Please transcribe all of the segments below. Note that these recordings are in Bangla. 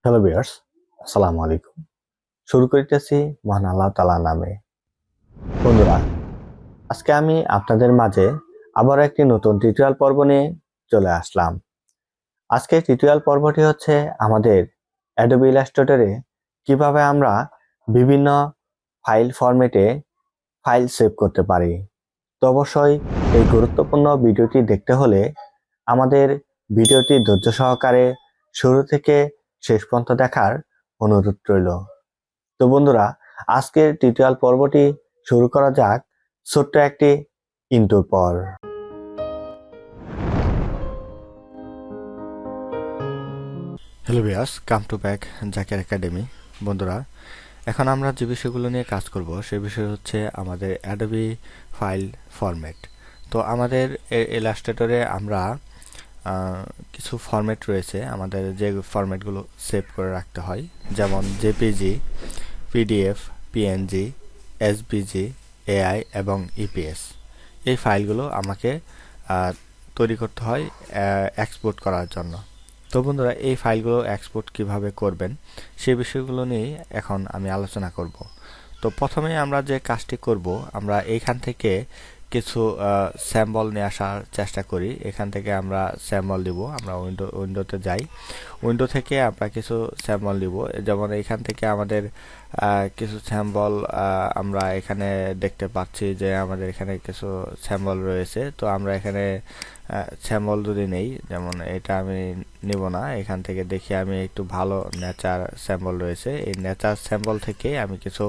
হ্যালো ভিউয়ার্স, আসসালামু আলাইকুম। শুরু করিতেছি মহান আল্লাহ তাআলার নামে। বন্ধুরা, আজকে আমি আপনাদের মাঝে আবার একটি নতুন টিউটোরিয়াল পর্ব নিয়ে চলে আসলাম। আজকের টিউটোরিয়াল পর্বটি হচ্ছে আমাদের adobe illustrator এ কিভাবে আমরা বিভিন্ন ফাইল ফরম্যাটে ফাইল সেভ করতে পারি। তো অবশ্যই এই গুরুত্বপূর্ণ ভিডিওটি দেখতে হলে আমাদের ভিডিওটি ধৈর্য সহকারে শুরু থেকে শেষ পর্যন্ত দেখার অনুরোধ রইল। তো বন্ধুরা, আজকের টিউটোরিয়াল পর্বটি শুরু করা যাক ছোট্ট একটি ইন্ট্রোর পর। Hello viewers, come to back Zakir Academy. বন্ধুরা, এখন আমরা যে বিষয়গুলো নিয়ে কাজ করব সেই বিষয় হচ্ছে আমাদের অ্যাডোবি ফাইল ফরম্যাট। তো আমাদের ইলাস্ট্রেটরে আমরা কিছু ফরম্যাট রয়েছে, আমাদের যে ফরম্যাটগুলো সেভ করে রাখতে হয়, যেমন JPG, PDF, PNG, SVG, AI এবং ইপিএস। এই ফাইলগুলো আমাকে তৈরি করতে হয় এক্সপোর্ট করার জন্য। তো বন্ধুরা, এই ফাইলগুলো এক্সপোর্ট কিভাবে করবেন সেই বিষয়গুলো নিয়ে এখন আমি আলোচনা করব। তো প্রথমে আমরা যে কাজটি করব, আমরা এইখান থেকে কিছু স্যাম্পল নিয়ে আসার চেষ্টা করি। এখান থেকে আমরা স্যাম্পল দিব। আমরা উইন্ডোতে যাই, উইন্ডো থেকে আমরা কিছু স্যাম্পল দিব। যেমন এখান থেকে আমাদের কিছু স্যাম্পল আমরা এখানে দেখতে পাচ্ছি যে আমাদের এখানে কিছু স্যাম্পল রয়েছে। তো আমরা এখানে স্যাম্পল যদি নেই, যেমন এটা আমি নিব না, এখান থেকে দেখি আমি একটু ভালো নেচার স্যাম্পল রয়েছে, এই নেচার স্যাম্পল থেকে আমি কিছু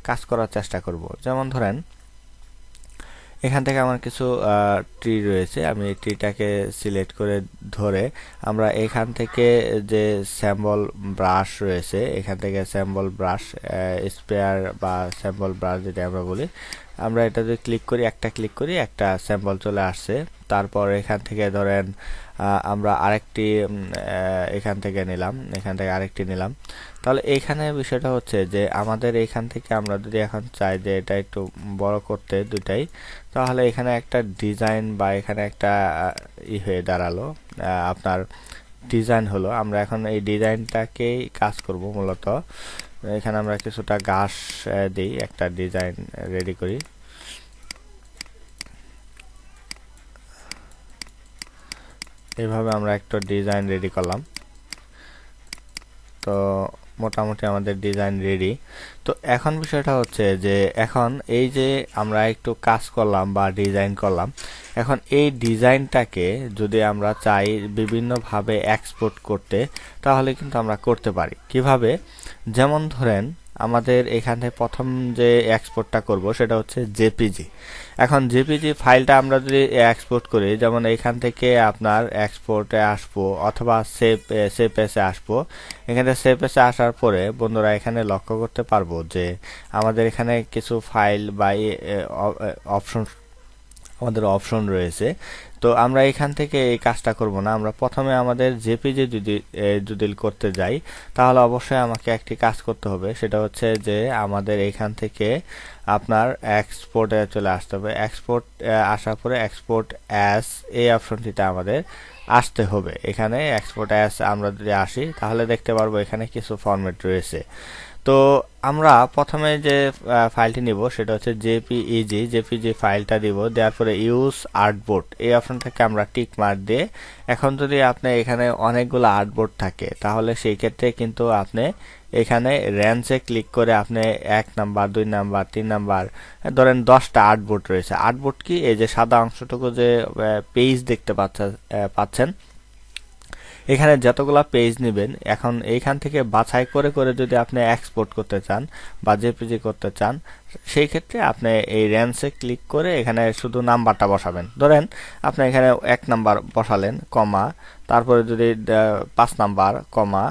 কাজ করার চেষ্টা করব। যেমন ধরেন এখান থেকে আমার কিছু ট্রি রয়েছে, আমি এই ট্রিটাকে সিলেক্ট করে ধরে আমরা এখান থেকে যে স্যাম্পল ব্রাশ রয়েছে, এখান থেকে স্যাম্পল ব্রাশ স্পেয়ার বা স্যাম্পল ব্রাশ যেটা আমরা বলি, আমরা এটা যদি ক্লিক করি, একটা স্যাম্পল চলে আসছে। তারপর এখান থেকে ধরেন আমরা আরেকটি এখান থেকে আরেকটি নিলাম। তাহলে এইখানে বিষয়টা হচ্ছে যে আমাদের এখান থেকে আমরা যদি এখন চাই যে এটা একটু বড় করতে দুইটাই, তাহলে এখানে একটা ডিজাইন বা এখানে একটা হয়ে দাঁড়ালো, আপনার ডিজাইন হলো। আমরা এখন এই ডিজাইনটাকেই কাজ করব মূলত। এখানে আমরা কিছুটা ঘাস দিই, একটা ডিজাইন রেডি করি। এইভাবে আমরা একটা ডিজাইন রেডি করলাম। তো মোটামুটি আমাদের ডিজাইন রেডি। তো এখন বিষয়টা হচ্ছে যে এখন এই যে আমরা একটু কাজ করলাম বা ডিজাইন করলাম, এখন এই ডিজাইনটাকে যদি আমরা চাই বিভিন্নভাবে এক্সপোর্ট করতে, তাহলে কিন্তু আমরা করতে পারি। কিভাবে? যেমন ধরেন আমাদের এখান থেকে প্রথম যে এক্সপোর্টটা করব সেটা হচ্ছে জেপিজি। এখন জেপিজি ফাইলটা আমরা যদি এক্সপোর্ট করি, যেমন এখান থেকে আপনার এক্সপোর্টে আসবো অথবা সেভ এসে আসবো। এখানে সেভ এসে আসার পরে বন্ধুরা এখানে লক্ষ্য করতে পারবো যে আমাদের এখানে কিছু ফাইল বা অপশন রয়েছে। তো আমরা এখান থেকে এই কাজটা করব না, আমরা প্রথমে আমাদের জেপিজি যদি করতে যাই, তাহলে অবশ্যই আমাকে একটি কাজ করতে হবে। সেটা হচ্ছে যে আমাদের এখান থেকে আপনার এক্সপোর্টে চলে আসতে হবে। এক্সপোর্ট আসার পরে এক্সপোর্ট অ্যাজ এই অপশনটিতে আমাদের আসতে হবে। এখানে এক্সপোর্ট অ্যাজ আমরা যদি আসি, তাহলে দেখতে পারবো এখানে কিছু ফরম্যাট রয়েছে। তো আমরা প্রথমে যে ফাইলটি নিব সেটা হচ্ছে জেপিজি ফাইলটা দিব। দেওয়ার পরে ইউজ আর্টবোর্ড এই অপশন থেকে আমরা টিক মার্ক দিয়ে, এখন যদি আপনি এখানে অনেকগুলো আর্টবোর্ড থাকে, তাহলে সেই ক্ষেত্রে কিন্তু আপনি এখানে রেঞ্জে ক্লিক করে আপনি 1 নাম্বার 2 নাম্বার 3 নাম্বার ধরেন 10টা আর্টবোর্ড রয়েছে। আর্টবোর্ড কি? এই যে সাদা অংশটুকু যে পেজ দেখতে পাচ্ছেন, এখানে যতগুলা পেজ নেবেন, এখন এইখান থেকে বাছাই করে করে যদি আপনি এক্সপোর্ট করতে চান বা জেপিজি করতে চান, সেই ক্ষেত্রে আপনি এই রেঞ্জে ক্লিক করে এখানে শুধু নাম্বারটা বসাবেন। ধরেন আপনি এখানে 1 নাম্বার বসালেন, কমা, তারপরে যদি 5 নাম্বার, কমা,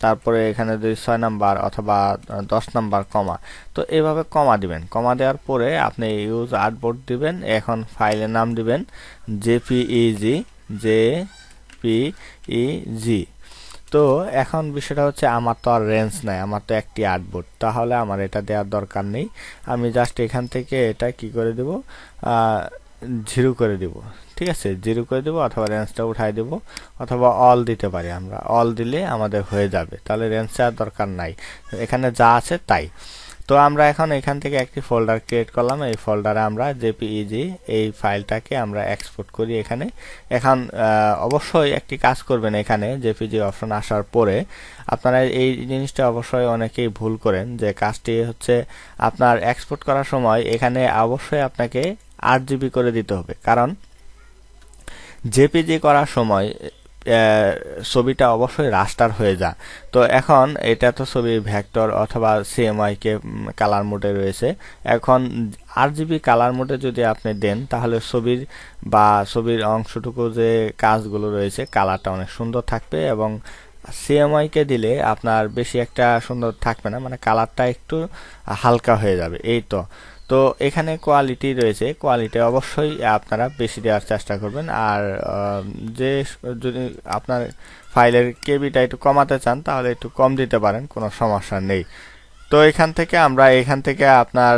তারপরে এখানে যদি 6 নাম্বার অথবা 10 নাম্বার, কমা। তো এইভাবে কমা দিবেন। কমা দেওয়ার পরে আপনি ইউজ আর্টবোর্ড দিবেন। এখন ফাইলের নাম দিবেন জেপিইজি, জেপিইজি। তো এখন বিষয়টা হচ্ছে আমার তো আর রেঞ্জ নাই, আমার তো একটি আর্টবোর্ড, তাহলে আমার এটা দেওয়ার দরকার নেই। আমি জাস্ট এখান থেকে এটা কি করে দেব, 0 করে দেব। ঠিক আছে, 0 করে দেবো অথবা রেঞ্জটা উঠাই দেবো অথবা অল দিতে পারি। আমরা অল দিলে আমাদের হয়ে যাবে, তাহলে রেঞ্জটা আর দরকার নাই, এখানে যা আছে তাই। তো আমরা এখন এখান থেকে একটি ফোল্ডার ক্রিয়েট করলাম, এই ফোল্ডারে আমরা জেপিইজি এই ফাইলটাকে আমরা এক্সপোর্ট করি এখানে। এখন অবশ্যই একটি কাজ করবেন, এখানে জেপিজি অপশন আসার পরে আপনারা এই জিনিসটা অবশ্যই অনেকেই ভুল করেন, যে কাজটি হচ্ছে আপনার এক্সপোর্ট করার সময় এখানে অবশ্যই আপনাকে 8 জিবি করে দিতে হবে, কারণ জেপিজি করার সময় ছবিটা অবশ্যই রাস্টার হয়ে যায়। তো এখন এটা তো ছবি ভেক্টর অথবা সিএমআই কে কালার মোডে রয়েছে, এখন 8 জিবি কালার মোডে যদি আপনি দেন তাহলে ছবির অংশটুকু যে কাজগুলো রয়েছে কালারটা অনেক সুন্দর থাকবে, এবং সিএমআই কে দিলে আপনার বেশি একটা সুন্দর থাকবে না, মানে কালারটা একটু হালকা হয়ে যাবে। এই তো তো এখানে কোয়ালিটি রয়েছে, কোয়ালিটি অবশ্যই আপনারা বেশি দেওয়ার চেষ্টা করবেন। আর যে যদি আপনার ফাইলের কেবিটা একটু কমাতে চান তাহলে একটু কম দিতে পারেন, কোনো সমস্যা নেই। তো এখান থেকে আপনার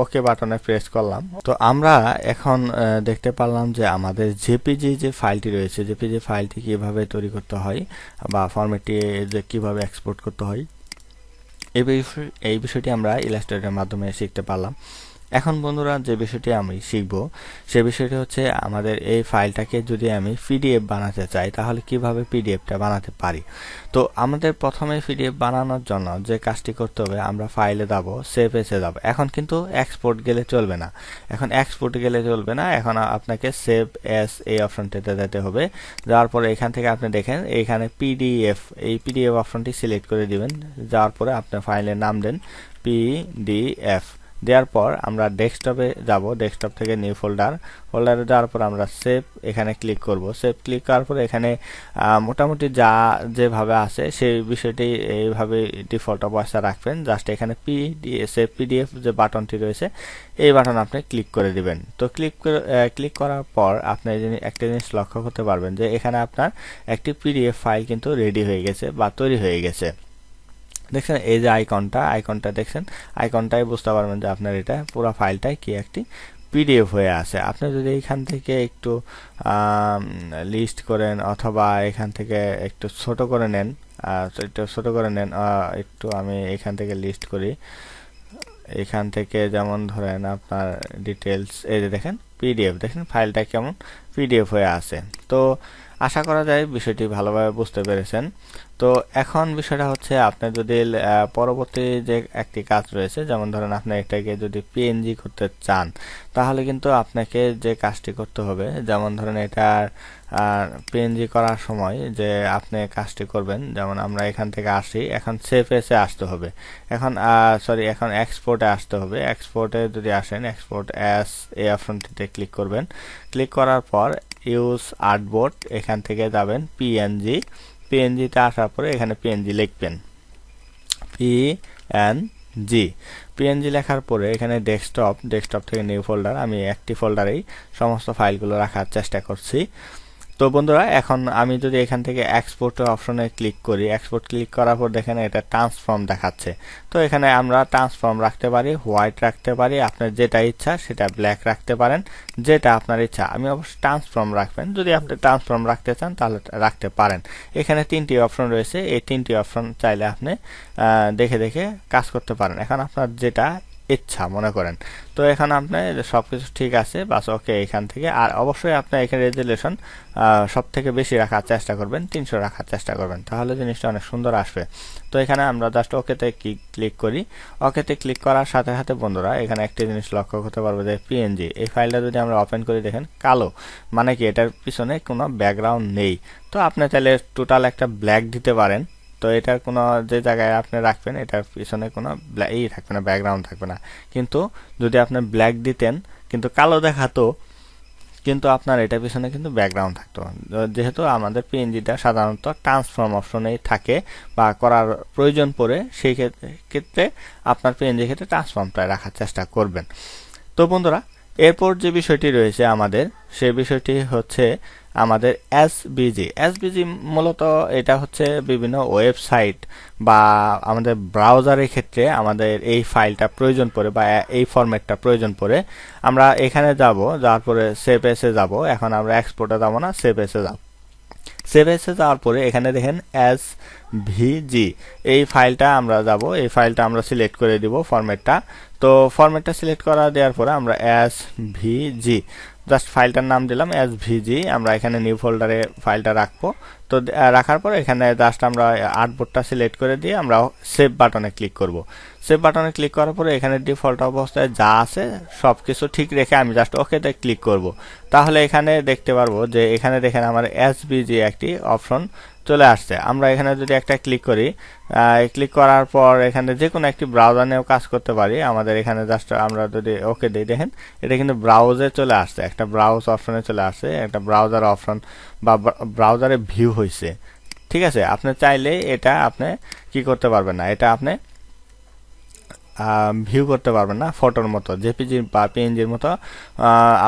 ওকে বাটনে প্রেস করলাম। তো আমরা এখন দেখতে পারলাম যে আমাদের জেপিজি যে ফাইলটি রয়েছে, জেপিজি ফাইলটি কিভাবে তৈরি করতে হয় বা ফরম্যাটটি যে কিভাবে এক্সপোর্ট করতে হয়, এই বিষয়টি আমরা ইলাস্ট্রেটরের মাধ্যমে শিখতে পারলাম। এখন বন্ধুরা যে বিষয়টি আমি শিখব সে বিষয়টি হচ্ছে আমাদের এই ফাইলটাকে যদি আমি পিডিএফ বানাতে চাই তাহলে কিভাবে পিডিএফটা বানাতে পারি। তো আমাদের প্রথমে পিডিএফ বানানোর জন্য যে কাজটি করতে হবে, আমরা ফাইলে যাব, সেভ এসে যাব। এখন কিন্তু এক্সপোর্ট গেলে চলবে না, এখন আপনাকে সেভ এস এই অপশনটিতে যেতে হবে। যাওয়ার পরে এখান থেকে আপনি দেখেন এইখানে পিডিএফ, এই পিডিএফ অপশনটি সিলেক্ট করে দিবেন। যাওয়ার পরে আপনি ফাইলের নাম দেন পিডিএফ। দেওয়ার পর আমরা ডেস্কটপে যাব, ডেস্কটপ থেকে নিউ ফোল্ডারে যাওয়ার পর আমরা সেভ এখানে ক্লিক করব। সেভ ক্লিক করার পরে এখানে মোটামুটি যেভাবে আছে সেই বিষয়টি এইভাবে ডিফল্ট অবস্থা রাখবেন। জাস্ট এখানে সেভ পিডিএফ যে বাটনটি রয়েছে এই বাটন আপনি ক্লিক করে দিবেন। তো ক্লিক করার পর আপনি একটা জিনিস লক্ষ্য করতে পারবেন যে এখানে আপনার একটি পিডিএফ ফাইল কিন্তু রেডি হয়ে গেছে বা তৈরি হয়ে গেছে। দেখছেন এই যে আইকনটা দেখছেন, আইকনটাই বুঝতে পারবেন যে আপনার এটা পুরো ফাইলটাই কি একটি পিডিএফ হয়ে আছে। আপনি যদি এখান থেকে একটু লিস্ট করেন অথবা এখান থেকে একটু ছোট করে নেন, একটু আমি এখান থেকে লিস্ট করি। এখান থেকে যেমন ধরেন আপনার ডিটেলস, এই যে দেখেন পিডিএফ, দেখেন ফাইলটা কেমন পিডিএফ হয়ে আছে। তো আশা করা যায় বিষয়টি ভালোভাবে বুঝতে পেরেছেন। তো এখন বিষয়টা হচ্ছে আপনি যদি পরবর্তী যে একটি কাজ রয়েছে, যেমন ধরেন আপনি এটাকে যদি পিএনজি করতে চান তাহলে কিন্তু আপনাকে যে কাজটি করতে হবে, যেমন ধরেন এটার পিএনজি করার সময় যে আপনি কাজটি করবেন, যেমন আমরা এখান থেকে আসি, এখন সেভ এসে আসতে হবে, এখন এক্সপোর্টে আসতে হবে। এক্সপোর্টে যদি আসেন, এক্সপোর্ট অ্যাজ এই অপশনটিতে ক্লিক করবেন। ক্লিক করার পর ইউজ আর্টবোর্ড, এখান থেকে যাবেন পিএনজিতে আসার পরে এখানে পিএনজি লিখবেন, পিএনজি লেখার পরে এখানে ডেস্কটপ থেকে নিউ ফোল্ডার, আমি একটি ফোল্ডারেই সমস্ত ফাইলগুলো রাখার চেষ্টা করছি। তো বন্ধুরা এখন আমি যদি এখান থেকে এক্সপোর্ট অপশনে ক্লিক করি, এক্সপোর্ট ক্লিক করার পর দেখেন এটা ট্রান্সফর্ম দেখাচ্ছে। তো এখানে আমরা ট্রান্সফর্ম রাখতে পারি, হোয়াইট রাখতে পারি, আপনার যেটা ইচ্ছা সেটা ব্ল্যাক রাখতে পারেন, যেটা আপনার ইচ্ছা। আমি অবশ্যই ট্রান্সফর্ম রাখবেন, যদি আপনি ট্রান্সফর্ম রাখতে চান তাহলে রাখতে পারেন। এখানে 3টি অপশন রয়েছে, এই 3টি অপশন চাইলে আপনি দেখে দেখে কাজ করতে পারেন, এখন আপনার যেটা ইচ্ছা মনে করেন। তো এখানে আপনার সবকিছু ঠিক আছে, বাস ওকে এখান থেকে। আর অবশ্যই আপনার এখানে রেজুলেশন সব থেকে বেশি রাখার চেষ্টা করবেন, 300 রাখার চেষ্টা করবেন, তাহলে জিনিসটা অনেক সুন্দর আসবে। তো এখানে আমরা জাস্ট ওকেতে ক্লিক করি। ওকেতে ক্লিক করার সাথে সাথে বন্ধুরা এখানে একটা জিনিস লক্ষ্য করতে পারবো যে পিএনজি এই ফাইলটা যদি আমরা ওপেন করি দেখেন কালো, মানে কি এটার পিছনে কোনো ব্যাকগ্রাউন্ড নেই। তো আপনি চাইলে টোটাল একটা ব্ল্যাক দিতে পারেন। তো এটার কোনো যে জায়গায় আপনি রাখবেন এটার পিছনে কোনো থাকবে না, ব্যাকগ্রাউন্ড থাকবে না। কিন্তু যদি আপনি ব্ল্যাক দিতেন কিন্তু কালো দেখাতো, কিন্তু আপনার এটার পিছনে কিন্তু ব্যাকগ্রাউন্ড থাকতো। যেহেতু আমাদের পিএনজিটা সাধারণত ট্রান্সফর্ম অপশনেই থাকে বা করার প্রয়োজন পড়ে, সেই ক্ষেত্রে আপনার পিএনজি ক্ষেত্রে ট্রান্সফর্মটা রাখার চেষ্টা করবেন। তো বন্ধুরা এরপর যে বিষয়টি রয়েছে আমাদের, সেই বিষয়টি হচ্ছে আমাদের এসবিজি মূলত এটা হচ্ছে বিভিন্ন ওয়েবসাইট বা আমাদের ব্রাউজারের ক্ষেত্রে আমাদের এই ফাইলটা প্রয়োজন পড়ে বা এই ফরম্যাটটা প্রয়োজন পড়ে। আমরা এখানে যাব, যাওয়ার পরে সেভ এসে যাব। এখন আমরা এক্সপোর্টে যাব না, সেভ এসে যাব। সেভ এসে যাওয়ার পরে এখানে দেখেন এসভিজি এই ফাইলটা আমরা যাব, এই ফাইলটা আমরা সিলেক্ট করে দিব ফরম্যাটটা। তো ফরম্যাটটা সিলেক্ট করা দেওয়ার পরে আমরা এসভিজি জাস্ট ফাইলটার নাম দিলাম এসভিজি। আমরা এখানে নিউ ফোল্ডারে ফাইলটা রাখবো। তো রাখার পরে এখানে জাস্ট আমরা আর্টবোর্ডটা সিলেক্ট করে দিয়ে আমরা সেভ বাটনে ক্লিক করব। সেভ বাটনে ক্লিক করার পরে এখানে ডিফল্ট অবস্থায় যা আছে সবকিছু ঠিক রেখে আমি জাস্ট ওকেতে ক্লিক করব। তাহলে এখানে দেখতে পারবো যে এখানে দেখেন আমার এসভিজি একটি অপশন চলে আসছে। আমরা এখানে যদি একটা ক্লিক করি, ক্লিক করার পর এখানে যে কোনো একটি ব্রাউজার নিয়েও কাজ করতে পারি। আমাদের এখানে জাস্ট আমরা যদি ওকে দিই, দেখেন এটা কিন্তু ব্রাউজে চলে আসছে, একটা ব্রাউজ অপশনে চলে আসছে, একটা ব্রাউজার অপশন বা ব্রাউজারে ভিউ হয়েছে। ঠিক আছে, আপনি চাইলে এটা আপনি কি করতে পারবেন না, এটা আপনি ভিউ করতে পারবেন না ফটোর মতো, জেপিজি বা পিএনজির মতো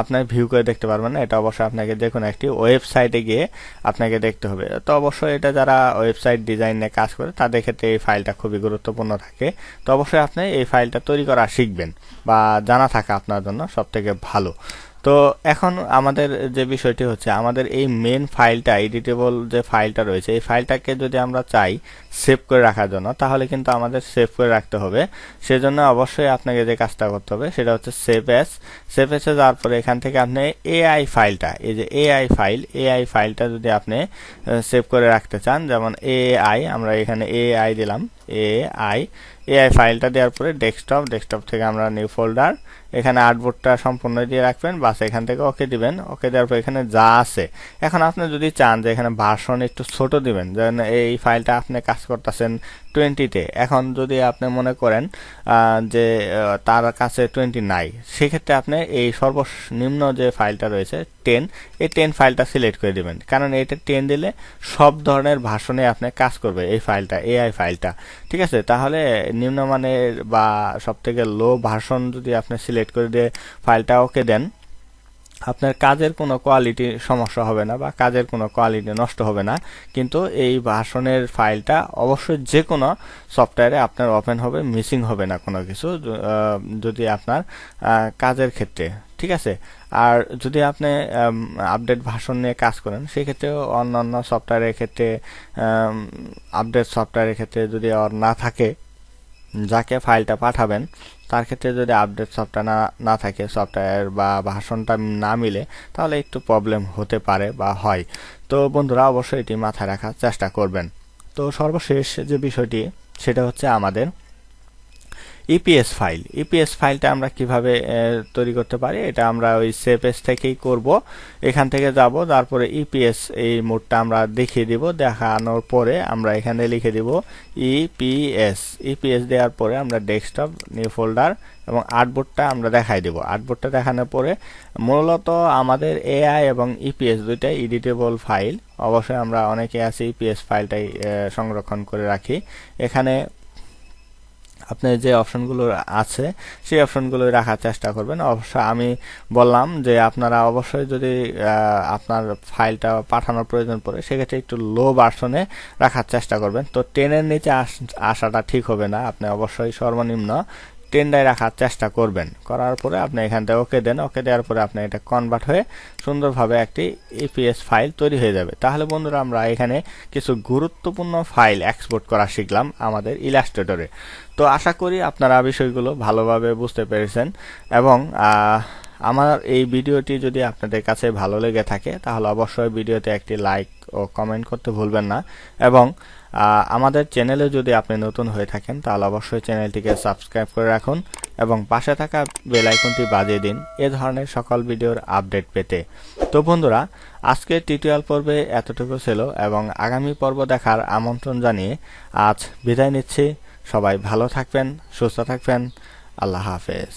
আপনি ভিউ করে দেখতে পারবেন না। এটা অবশ্যই আপনাকে যে কোনো একটি ওয়েবসাইটে গিয়ে আপনাকে দেখতে হবে। তো অবশ্যই এটা যারা ওয়েবসাইট ডিজাইন নিয়ে কাজ করে তাদের ক্ষেত্রে এই ফাইলটা খুবই গুরুত্বপূর্ণ থাকে। তো অবশ্যই আপনি এই ফাইলটা তৈরি করা শিখবেন বা জানা থাকা আপনার জন্য সব থেকে ভালো। তো এখন আমাদের যে বিষয়টি হচ্ছে, আমাদের এই মেন ফাইলটা, এডিটেবল যে ফাইলটা রয়েছে, এই ফাইলটাকে যদি আমরা চাই সেভ করে রাখার জন্য, তাহলে কিন্তু আমাদের সেভ করে রাখতে হবে। সেজন্য অবশ্যই আপনাকে যে কাজটা করতে হবে সেটা হচ্ছে সেভ এসে যাওয়ার পরে এখান থেকে আপনি এআই ফাইলটা, এই যে এআই ফাইলটা যদি আপনি সেভ করে রাখতে চান, যেমন এআই, আমরা এখানে এআই দিলাম, এআই ফাইলটা দেওয়ার পরে ডেস্কটপ থেকে আমরা নিউ ফোল্ডার, এখানে আর্টবোর্ডটা সম্পূর্ণ দিয়ে রাখবেন, বাস এখান থেকে ওকে দিবেন। ওকে দেওয়ার পর এখানে যা আছে, এখন আপনি যদি চান যে এখানে ভার্সন একটু ছোট দিবেন, যেন এই ফাইলটা আপনি কাজ করতেছেন 20-তে, এখন যদি আপনি মনে করেন যে তার কাছে 20 নাই, সেক্ষেত্রে আপনি এই সর্বনিম্ন যে ফাইলটা রয়েছে 10, এই 10 ফাইলটা সিলেক্ট করে দিবেন, কারণ এটা 10 দিলে সব ধরনের ভার্সনে আপনি কাজ করবে এই ফাইলটা, এআই ফাইলটা। ঠিক আছে, তাহলে নিম্নমানের বা সব থেকে লো ভার্সন যদি আপনি সিলেক্ট করে দিয়ে ফাইলটা ওকে দেন, আপনার কাজের কোনো কোয়ালিটি সমস্যা হবে না বা কাজের কোনো কোয়ালিটি নষ্ট হবে না। কিন্তু এই ভার্সনের ফাইলটা অবশ্যই যে কোনো সফটওয়্যারে আপনার ওপেন হবে, মিসিং হবে না কোনো কিছু, যদি আপনার কাজের ক্ষেত্রে। ঠিক আছে, আর যদি আপনি আপডেট ভার্সন নিয়ে কাজ করেন, সেক্ষেত্রে অন্যান্য সফটওয়্যারের ক্ষেত্রে, আপডেট সফটওয়্যারের ক্ষেত্রে যদি আর না থাকে, যাকে ফাইলটা পাঠাবেন তার ক্ষেত্রে যদি আপডেট সফটওয়্যার না থাকে, সফটওয়্যার বা ভার্সনটা না মিলে, তাহলে একটু প্রবলেম হতে পারে বা হয়। তো বন্ধুরা অবশ্যই এটি মাথায় রাখার চেষ্টা করবেন। তো সর্বশেষ যে বিষয়টি সেটা হচ্ছে আমাদের ইপিএস ফাইলটা আমরা কিভাবে তৈরি করতে পারি, এটা আমরা ওই সেভ এস থেকেই করব। এখান থেকে যাব, তারপরে ইপিএস এই মোডটা আমরা দেখিয়ে দিব। দেখানোর পরে আমরা এখানে লিখে দিব ইপিএস দেওয়ার পরে আমরা ডেস্কটপ, নিউ ফোল্ডার এবং আর্টবোর্ডটা আমরা দেখাই দেব। আর্টবোর্ডটা দেখানোর পরে মূলত আমাদের এআই এবং ইপিএস দুইটাই এডিটেবল ফাইল। অবশ্যই আমরা অনেকে আছে ইপিএস ফাইলটাই সংরক্ষণ করে রাখি। এখানে আপনি যে অপশনগুলো আছে সেই অপশনগুলো রাখার চেষ্টা করবেন। অবশ্যই আমি বললাম যে আপনারা অবশ্যই যদি আপনার ফাইলটা পাঠানোর প্রয়োজন পড়ে, সেক্ষেত্রে একটু লো ভার্সনে রাখার চেষ্টা করবেন। তো 10-এর নিচে আসাটা ঠিক হবে না, আপনি অবশ্যই সর্বনিম্ন 10টায় রাখার চেষ্টা করবেন। করার পরে আপনি এখান থেকে ওকে দেন। ওকে দেওয়ার পরে আপনি এটা কনভার্ট হয়ে সুন্দরভাবে একটি ইপিএস ফাইল তৈরি হয়ে যাবে। তাহলে বন্ধুরা আমরা এখানে কিছু গুরুত্বপূর্ণ ফাইল এক্সপোর্ট করা শিখলাম আমাদের ইলাস্ট্রেটরে। তো আশা করি আপনারা বিষয়গুলো ভালোভাবে বুঝতে পেরেছেন, এবং আমার এই ভিডিওটি যদি আপনাদের কাছে ভালো লেগে থাকে তাহলে অবশ্যই ভিডিওতে একটি লাইক ও কমেন্ট করতে ভুলবেন না, এবং আমাদের চ্যানেলে যদি আপনি নতুন হয়ে থাকেন তাহলে অবশ্যই চ্যানেলটিকে সাবস্ক্রাইব করে রাখুন এবং পাশে থাকা বেল আইকনটি বাজিয়ে দিন এ ধরনের সকল ভিডিওর আপডেট পেতে। তো বন্ধুরা আজকের টিউটোরিয়াল পর্বে এতটুকু ছিল, এবং আগামী পর্ব দেখার আমন্ত্রণ জানিয়ে আজ বিদায় নিচ্ছি। সবাই ভালো থাকবেন, সুস্থ থাকবেন। আল্লাহ হাফেজ।